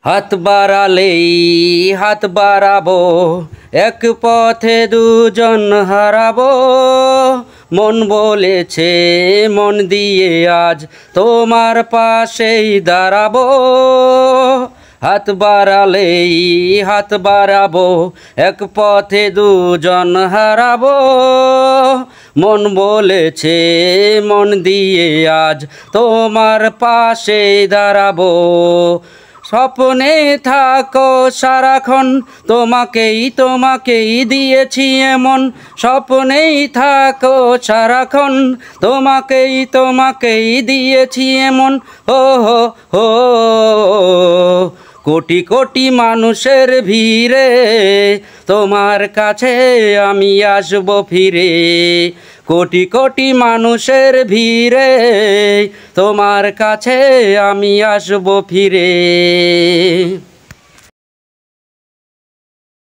হাত বাড়ালেই হাত বাড়াবো, এক পথে দুজন হারাবো। মন বলেছে মন দিয়ে আজ তোমার পাশেই দাঁড়াবো। হাত বাড়ালেই হাত বাড়াবো, এক পথে দুজন হারাবো। মন বলেছে মন দিয়ে আজ তোমার পাশেই দাঁড়াবো। স্বপ্নে থাকো সারাক্ষণ, তোমাকেই দিয়েছি এমন। স্বপ্নেই থাকো সারাক্ষণ, তোমাকেই দিয়েছি এমন। হো হো হো, কোটি কোটি মানুষের ভিড়ে তোমার কাছে আমি আসবো ফিরে। কোটি কোটি মানুষের ভিড়ে তোমার কাছে আমি আসবো ফিরে।